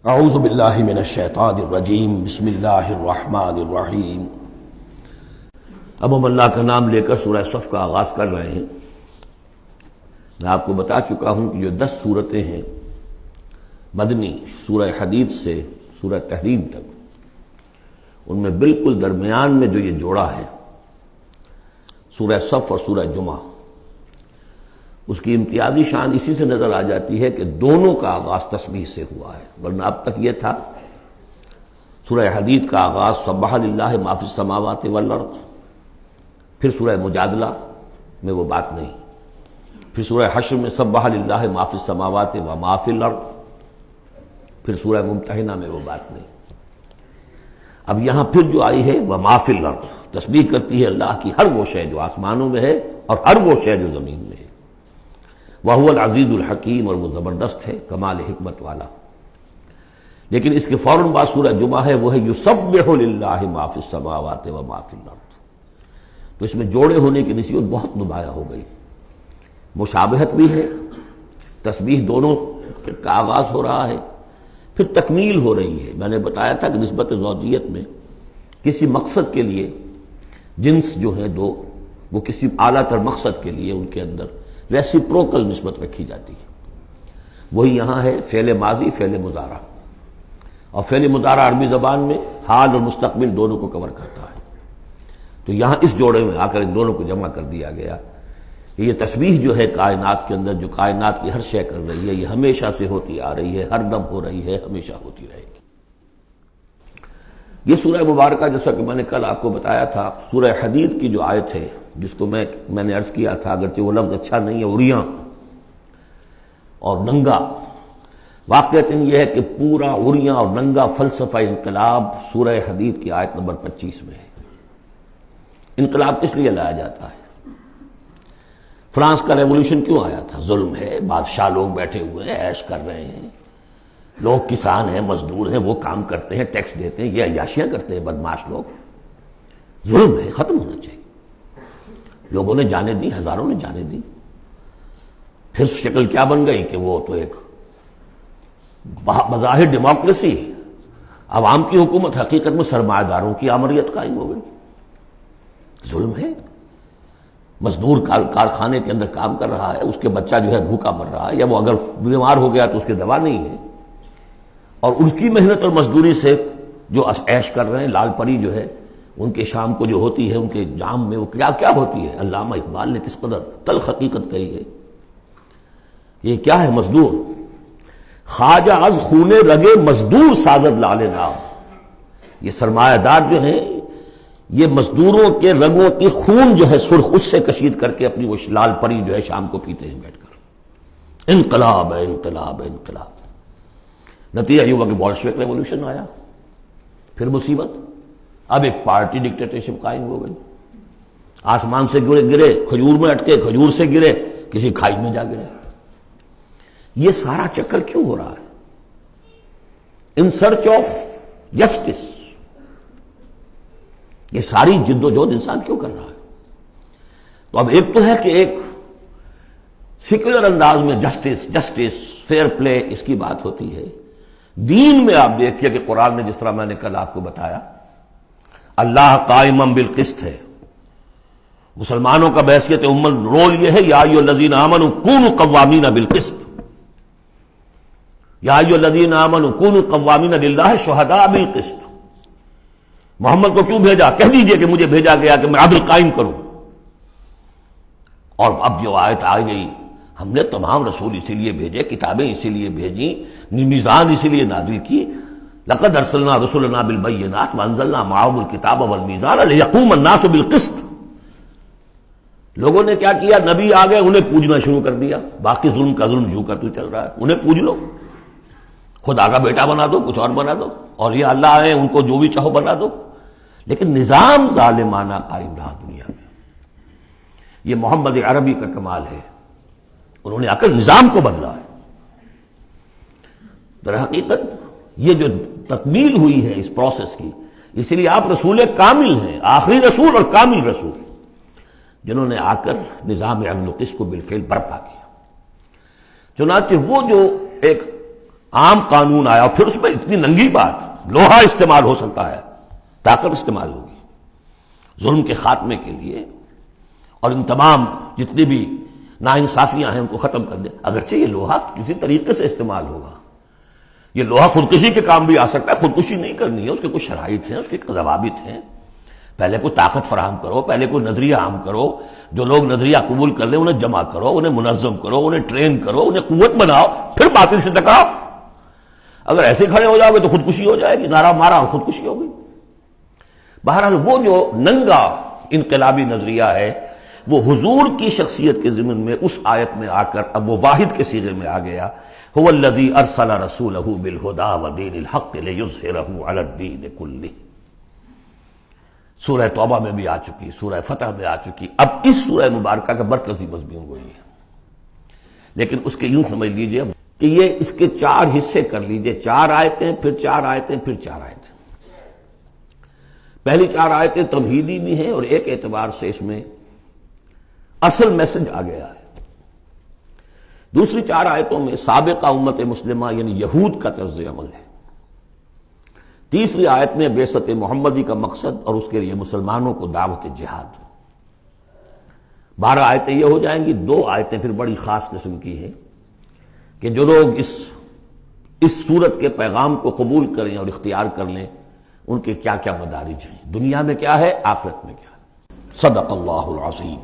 اعوذ باللہ من الشیطان الرجیم بسم اللہ الرحمن الرحیم۔ اب ہم اللہ کا نام لے کر سورہ صف کا آغاز کر رہے ہیں۔ میں آپ کو بتا چکا ہوں کہ جو 10 صورتیں ہیں مدنی، سورہ حدید سے سورہ تحریم تک، ان میں بالکل درمیان میں جو یہ جوڑا ہے سورہ صف اور سورہ جمعہ، اس کی امتیازی شان اسی سے نظر آ جاتی ہے کہ دونوں کا آغاز تسبیح سے ہوا ہے، ورنہ اب تک یہ تھا سورہ حدید کا آغاز سبح للہ ما فی السماوات والارض، پھر سورہ مجادلہ میں وہ بات نہیں، پھر سورہ حشر میں سبح للہ ما فی السماوات وما فی الارض، پھر سورہ ممتحنہ میں وہ بات نہیں۔ اب یہاں پھر جو آئی ہے وما فی الارض، تسبیح کرتی ہے اللہ کی ہر وہ شے جو آسمانوں میں ہے اور ہر وہ شے جو زمین میں ہے۔ وَهُوَ الْعَزِيزُ الْحَكِيمُ، اور وہ زبردست ہے، کمال حکمت والا۔ لیکن اس کے فوراً بعد سورہ جمعہ ہے، وہ ہے يُسَبِّحُ لِلَّهِ مَا فِي السَّمَاوَاتِ وَمَا فِي الْأَرْضِ۔ تو اس میں جوڑے ہونے کی نسبت بہت نمایاں ہو گئی، مشابہت بھی ہے، تسبیح دونوں کا آغاز ہو رہا ہے، پھر تکمیل ہو رہی ہے۔ میں نے بتایا تھا کہ نسبت زوجیت میں کسی مقصد کے لیے جنس جو ہیں دو، وہ کسی اعلیٰ تر مقصد کے لیے ان کے اندر ریسیپروکل نسبت رکھی جاتی ہے۔ وہی یہاں ہے فعل ماضی، فعل مضارع، اور فعل مضارع عربی زبان میں حال اور مستقبل دونوں کو کور کرتا ہے۔ تو یہاں اس جوڑے میں آ کر ان دونوں کو جمع کر دیا گیا کہ یہ تسبیح جو ہے کائنات کے اندر، جو کائنات کی ہر شے کر رہی ہے، یہ ہمیشہ سے ہوتی آ رہی ہے، ہر دم ہو رہی ہے، ہمیشہ ہوتی رہے گی۔ یہ سورہ مبارکہ جیسا کہ میں نے کل آپ کو بتایا تھا، سورہ حدید کی جو آیت ہے، جس کو میں نے عرض کیا تھا، اگرچہ وہ لفظ اچھا نہیں ہے، عریاں اور ننگا، واقعتاً یہ ہے کہ پورا عریاں اور ننگا فلسفہ انقلاب سورہ حدید کی آیت نمبر 25 میں ہے۔ انقلاب کس لیے لایا جاتا ہے؟ فرانس کا ریولوشن کیوں آیا تھا؟ ظلم ہے، بادشاہ لوگ بیٹھے ہوئے ہیں، عیش کر رہے ہیں، لوگ کسان ہیں، مزدور ہیں، وہ کام کرتے ہیں، ٹیکس دیتے ہیں، یہ عیاشیاں کرتے ہیں بدمعاش لوگ، ظلم ہے، ختم ہونا چاہیے۔ لوگوں نے جانے دی، ہزاروں نے جانے دی، پھر شکل کیا بن گئی کہ وہ تو ایک بظاہر ڈیموکریسی، عوام کی حکومت، حقیقت میں سرمایہ داروں کی آمریت قائم ہو گئی۔ ظلم ہے، مزدور کارخانے کے اندر کام کر رہا ہے، اس کے بچہ جو ہے بھوکا مر رہا ہے، یا وہ اگر بیمار ہو گیا تو اس کی دوا نہیں ہے، اور اس کی محنت اور مزدوری سے جو عیش کر رہے ہیں، لال پری جو ہے ان کے شام کو جو ہوتی ہے، ان کے جام میں وہ کیا کیا ہوتی ہے، علامہ اقبال نے کس قدر تلخ حقیقت کہی ہے۔ یہ کیا ہے؟ مزدور، خواجہ از خون رگے مزدور سازد لال ناب، یہ سرمایہ دار جو ہیں یہ مزدوروں کے رگوں کی خون جو ہے سرخ، اس سے کشید کر کے اپنی وہ لال پری جو ہے شام کو پیتے ہیں بیٹھ کر۔ انقلاب ہے، انقلاب ہے، انقلاب۔ نتیجہ یہ ہوا کہ بولشوک ریولوشن آیا، پھر مصیبت، اب ایک پارٹی ڈکٹیٹرشپ قائم ہو گئی، آسمان سے گرے، کھجور میں اٹکے، کھجور سے گرے، کسی کھائی میں جا گرے۔ یہ سارا چکر کیوں ہو رہا ہے؟ ان سرچ آف جسٹس، یہ ساری جد و جہد انسان کیوں کر رہا ہے؟ تو اب ایک تو ہے کہ ایک سیکولر انداز میں جسٹس، فیئر پلے، اس کی بات ہوتی ہے۔ دین میں آپ دیکھیے کہ قرآن نے جس طرح میں نے کل آپ کو بتایا، اللہ قائم بالقسط ہے، مسلمانوں کا بحیثیت امت رول یہ ہے، یا ایھا الذین آمنوا کونوا قوامین بالقسط، یا ایھا الذین آمنوا کونوا قوامین للہ شہداء بالقسط۔ محمد کو کیوں بھیجا؟ کہہ دیجئے کہ مجھے بھیجا گیا کہ میں عدل قائم کروں۔ اور اب جو آیت آ گئی، ہم نے تمام رسول اسی لیے بھیجے، کتابیں اسی لیے بھیجیں، میزان اسی لیے نازل کی، لقد ارسلنا رسلنا بالبینات وانزلنا معهم الکتاب والمیزان لیقوم الناس بالقسط۔ لوگوں نے کیا کیا؟ نبی آ گئے، انہیں پوجنا شروع کر دیا، باقی ظلم کا ظلم جھو کر تو چل رہا ہے، انہیں پوج لو، خدا کا بیٹا بنا دو، کچھ اور بنا دو، اور یہ اللہ آئے ان کو جو بھی چاہو بنا دو، لیکن نظام ظالمانہ قائم رہا دنیا میں۔ یہ محمد عربی کا کمال ہے، انہوں نے آ کر نظام کو بدلا ہے۔ در حقیقت یہ جو تکمیل ہوئی ہے اس پروسیس کی، اسی لیے آپ رسول کامل ہیں، آخری رسول اور کامل رسول، جنہوں نے آ کر نظام عدل و قسط کو بالفعل برپا کیا۔ چنانچہ وہ جو ایک عام قانون آیا، پھر اس میں اتنی ننگی بات، لوہا استعمال ہو سکتا ہے، طاقت استعمال ہوگی ظلم کے خاتمے کے لیے، اور ان تمام جتنی بھی ناانصافیاں ہیں ان کو ختم کر دیں۔ اگرچہ یہ لوہا کسی طریقے سے استعمال ہوگا، یہ لوہا خودکشی کے کام بھی آ سکتا ہے، خودکشی نہیں کرنی ہے، اس کے کچھ شرائط ہیں، اس کے ضوابط ہیں۔ پہلے کوئی طاقت فراہم کرو، پہلے کوئی نظریہ عام کرو، جو لوگ نظریہ قبول کر لیں انہیں جمع کرو، انہیں منظم کرو، انہیں ٹرین کرو، انہیں قوت بناؤ، پھر باطل سے ٹکراؤ۔ اگر ایسے کھڑے ہو جاؤ گے تو خودکشی ہو جائے گی، نعرہ مارا اور خودکشی ہو گئی۔ بہرحال وہ جو ننگا انقلابی نظریہ ہے وہ حضور کی شخصیت کے ضمن میں اس آیت میں آ کر اب وہ واحد کے صیغے میں آ گیا، هو الذی ارسل رسولہ بالہدی ودین الحق لیظہرہ علی الدین کلہ۔ سورہ توبہ میں بھی آ چکی، سورہ فتح میں آ چکی، اب اس سورہ مبارکہ کا مرکزی مضمون وہی ہے۔ لیکن اس کے یوں سمجھ لیجئے کہ یہ اس کے 4 حصے کر لیجئے، 4 آیتیں، پھر 4 آیتیں، پھر 4 آیتیں۔ پہلی 4 آیتیں تمہیدی بھی ہیں اور ایک اعتبار سے اس میں اصل میسج آ گیا ہے۔ دوسری 4 آیتوں میں سابقہ امت مسلمہ یعنی یہود کا طرز عمل ہے۔ تیسری آیت میں بعثت محمدی کا مقصد اور اس کے لیے مسلمانوں کو دعوت جہاد۔ 12 آیتیں یہ ہو جائیں گی۔ 2 آیتیں پھر بڑی خاص قسم کی ہیں کہ جو لوگ اس سورت کے پیغام کو قبول کریں اور اختیار کر لیں ان کے کیا کیا مدارج ہیں، دنیا میں کیا ہے، آخرت میں کیا ہے۔ صدق اللہ العظیم۔